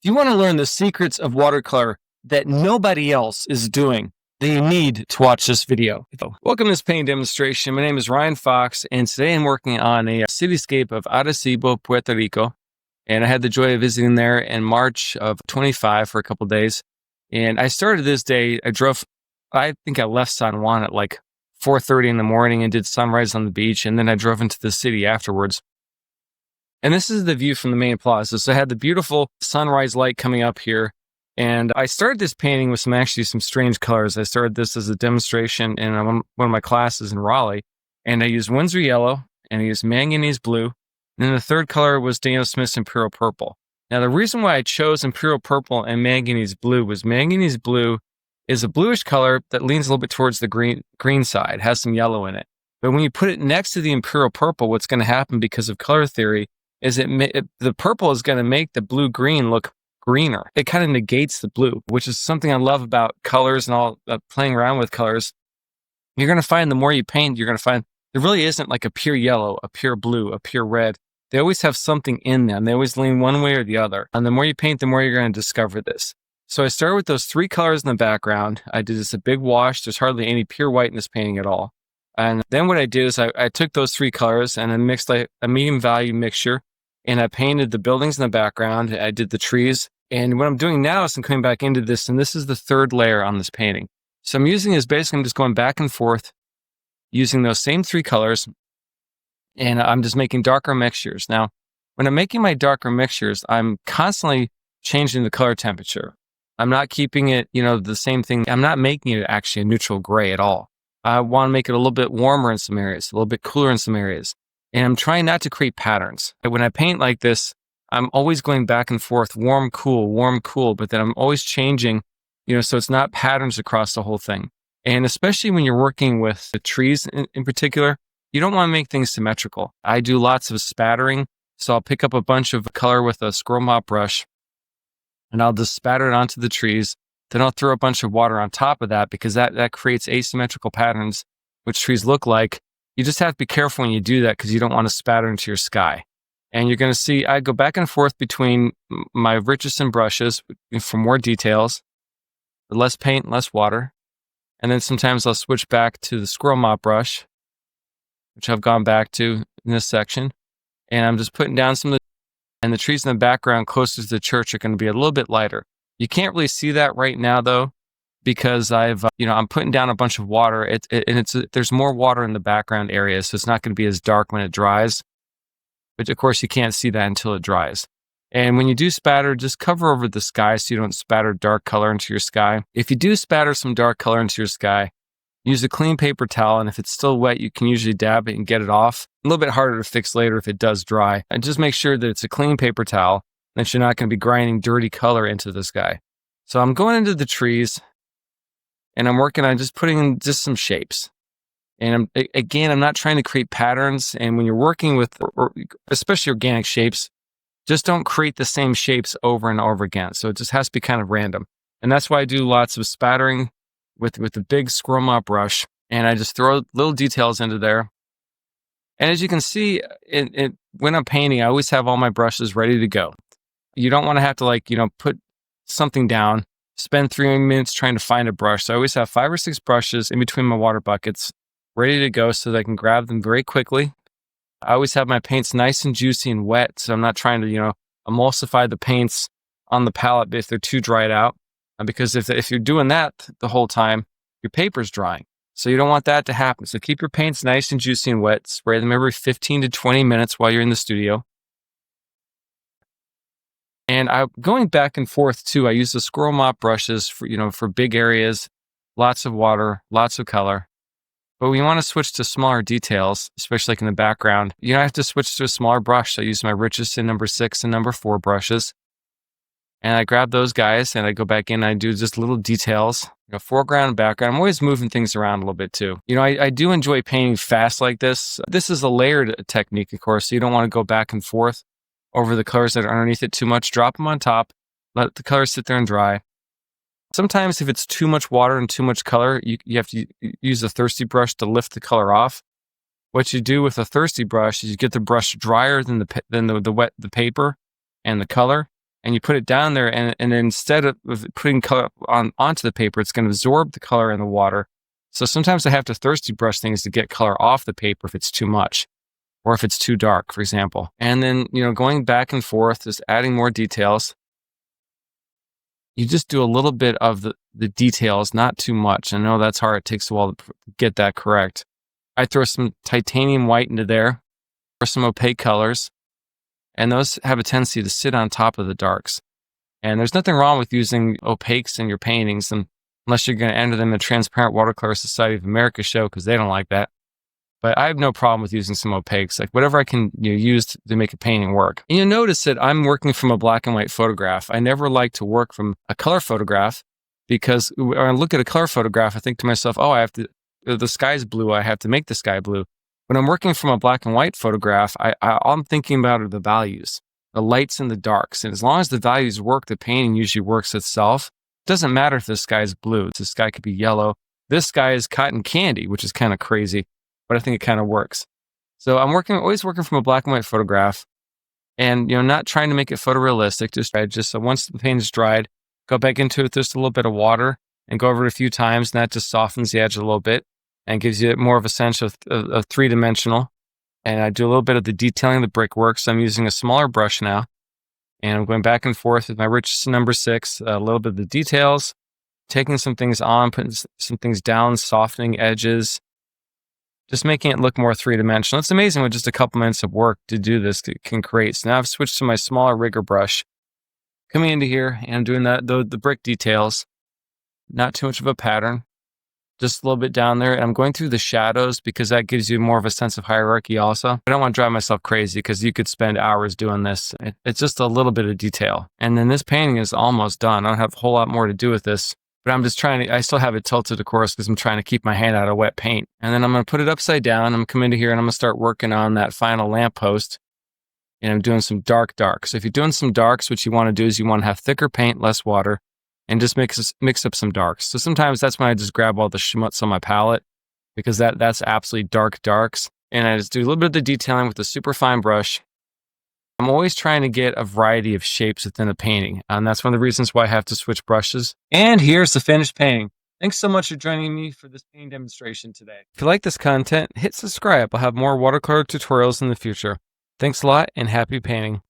If you want to learn the secrets of watercolor that nobody else is doing, then you need to watch this video. Welcome to this painting demonstration. My name is Ryan Fox, and today I'm working on a cityscape of Arecibo, Puerto Rico. And I had the joy of visiting there in March of 25 for a couple of days. And I started this day, I think I left San Juan at like 4:30 in the morning and did sunrise on the beach. And then I drove into the city afterwards. And this is the view from the main plaza. So I had the beautiful sunrise light coming up here. And I started this painting with some strange colors. I started this as a demonstration in one of my classes in Raleigh. And I used Winsor yellow and I used manganese blue. And then the third color was Daniel Smith's Imperial Purple. Now, the reason why I chose Imperial Purple and manganese blue was manganese blue is a bluish color that leans a little bit towards the green side, has some yellow in it. But when you put it next to the Imperial Purple, what's going to happen because of color theory is the purple is going to make the blue-green look greener. It kind of negates the blue, which is something I love about colors and all playing around with colors. You're going to find the more you paint, you're going to find there really isn't like a pure yellow, a pure blue, a pure red. They always have something in them. They always lean one way or the other. And the more you paint, the more you're going to discover this. So I started with those three colors in the background. I did this a big wash. There's hardly any pure white in this painting at all. And then what I did is I took those three colors and I mixed like a medium value mixture. And I painted the buildings in the background. I did the trees. And what I'm doing now is I'm coming back into this, and this is the third layer on this painting. So I'm just going back and forth using those same three colors, and I'm just making darker mixtures. Now, when I'm making my darker mixtures, I'm constantly changing the color temperature. I'm not keeping it, the same thing. I'm not making it actually a neutral gray at all. I want to make it a little bit warmer in some areas, a little bit cooler in some areas. And I'm trying not to create patterns. When I paint like this, I'm always going back and forth, warm, cool, but then I'm always changing, so it's not patterns across the whole thing. And especially when you're working with the trees in particular, you don't want to make things symmetrical. I do lots of spattering. So I'll pick up a bunch of color with a squirrel mop brush and I'll just spatter it onto the trees. Then I'll throw a bunch of water on top of that because that creates asymmetrical patterns, which trees look like. You just have to be careful when you do that because you don't want to spatter into your sky. And you're going to see I go back and forth between my Richardson brushes for more details, less paint, less water. And then sometimes I'll switch back to the squirrel mop brush, which I've gone back to in this section. And I'm just putting down and the trees in the background closest to the church are going to be a little bit lighter. You can't really see that right now though, because I'm putting down a bunch of water. There's more water in the background area, so it's not going to be as dark when it dries. But of course, you can't see that until it dries. And when you do spatter, just cover over the sky so you don't spatter dark color into your sky. If you do spatter some dark color into your sky, use a clean paper towel. And if it's still wet, you can usually dab it and get it off. A little bit harder to fix later if it does dry. And just make sure that it's a clean paper towel, and that you're not going to be grinding dirty color into the sky. So I'm going into the trees, and I'm working on just putting in just some shapes. And I'm not trying to create patterns. And when you're working with, especially organic shapes, just don't create the same shapes over and over again. So it just has to be kind of random. And that's why I do lots of spattering with the big squirrel mop brush. And I just throw little details into there. And as you can see, when I'm painting, I always have all my brushes ready to go. You don't want to have to put something down, spend 3 minutes trying to find a brush. So I always have 5 or 6 brushes in between my water buckets, ready to go so that I can grab them very quickly. I always have my paints nice and juicy and wet, so I'm not trying to, emulsify the paints on the palette if they're too dried out. Because if you're doing that the whole time, your paper's drying. So you don't want that to happen. So keep your paints nice and juicy and wet. Spray them every 15 to 20 minutes while you're in the studio. And I'm going back and forth too. I use the squirrel mop brushes for big areas, lots of water, lots of color. But when you want to switch to smaller details, especially like in the background, I have to switch to a smaller brush. So I use my Richardson number 6 and number 4 brushes. And I grab those guys and I go back in and I do just little details, foreground and background. I'm always moving things around a little bit too. I do enjoy painting fast like this. This is a layered technique, of course, so you don't want to go back and forth over the colors that are underneath it too much. Drop them on top, let the colors sit there and dry. Sometimes if it's too much water and too much color, you have to use a thirsty brush to lift the color off. What you do with a thirsty brush is you get the brush drier than the paper and the color, and you put it down there, and then instead of putting color onto the paper, it's going to absorb the color in the water. So sometimes I have to thirsty brush things to get color off the paper if it's too much, or if it's too dark, for example. And then, going back and forth, just adding more details. You just do a little bit of the details, not too much. I know that's hard. It takes a while to get that correct. I throw some titanium white into there, or some opaque colors, and those have a tendency to sit on top of the darks. And there's nothing wrong with using opaques in your paintings, unless you're going to enter them in the Transparent Watercolor Society of America show, because they don't like that. But I have no problem with using some opaques, like whatever I can use to make a painting work. And you'll notice that I'm working from a black and white photograph. I never like to work from a color photograph, because when I look at a color photograph, I think to myself, the sky's blue, I have to make the sky blue. When I'm working from a black and white photograph, all I'm thinking about are the values, the lights and the darks. And as long as the values work, the painting usually works itself. It doesn't matter if the sky is blue. The sky could be yellow. This sky is cotton candy, which is kind of crazy, but I think it kind of works. So I'm always working from a black and white photograph, and not trying to make it photorealistic. Just once the paint is dried, go back into it with just a little bit of water and go over it a few times, and that just softens the edge a little bit and gives you more of a sense of three-dimensional. And I do a little bit of the detailing of the brickwork. So I'm using a smaller brush now, and I'm going back and forth with my Richardson number 6, a little bit of the details, taking some things on, putting some things down, softening edges, just making it look more three-dimensional. It's amazing with just a couple minutes of work to do this, it can create. So now I've switched to my smaller rigger brush, coming into here and doing the brick details. Not too much of a pattern, just a little bit down there. And I'm going through the shadows because that gives you more of a sense of hierarchy also. I don't want to drive myself crazy because you could spend hours doing this. It's just a little bit of detail. And then this painting is almost done. I don't have a whole lot more to do with this, but I'm just I still have it tilted, of course, because I'm trying to keep my hand out of wet paint. And then I'm going to put it upside down. I'm going to come into here and I'm going to start working on that final lamppost. And I'm doing some dark. So if you're doing some darks, what you want to do is you want to have thicker paint, less water, and just mix up some darks. So sometimes that's when I just grab all the schmutz on my palette, because that's absolutely darks. And I just do a little bit of the detailing with a super fine brush. I'm always trying to get a variety of shapes within a painting. And that's one of the reasons why I have to switch brushes. And here's the finished painting. Thanks so much for joining me for this painting demonstration today. If you like this content, hit subscribe. I'll have more watercolor tutorials in the future. Thanks a lot and happy painting.